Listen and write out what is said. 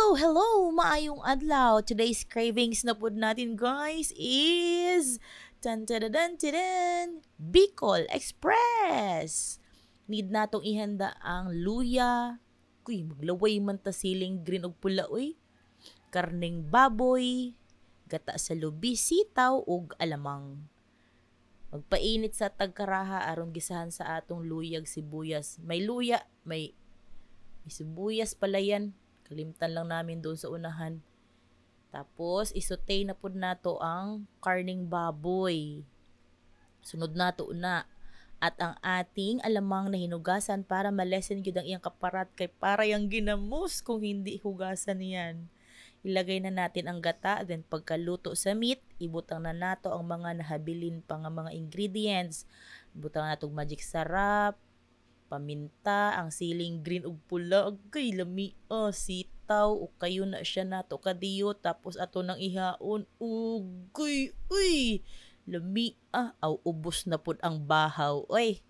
Hello! Maayong adlaw. Today's cravings na pod natin, guys, is Bicol Express. Need natong ihanda ang luya. Kuy, maglaway man ta siling green og pula, uy. Karning baboy, gata sa lubi, sitaw ug alamang. Magpainit sa tagkaraha aron gisahan sa atong luyag sibuyas. May luya, may sibuyas pala yan. Kalimtan lang namin doon sa unahan. Tapos, isotay na po nato ang karning baboy. Sunod nato na. At ang ating alamang na hinugasan para malesen gyud ang iyang kaparat kay para yang ginamos kung hindi hugasan yan. Ilagay na natin ang gata, then pagkaluto sa meat, ibutang na nato ang mga nahabilin pa nga mga ingredients. Ibutang nato magic sarap, paminta, ang siling green ug pula, agay lami, sitaw, o kayo na siya nato kadiyo, tapos ato nang ihaon, ugay, uy, lami, aw ubos na pud ang bahaw, oy.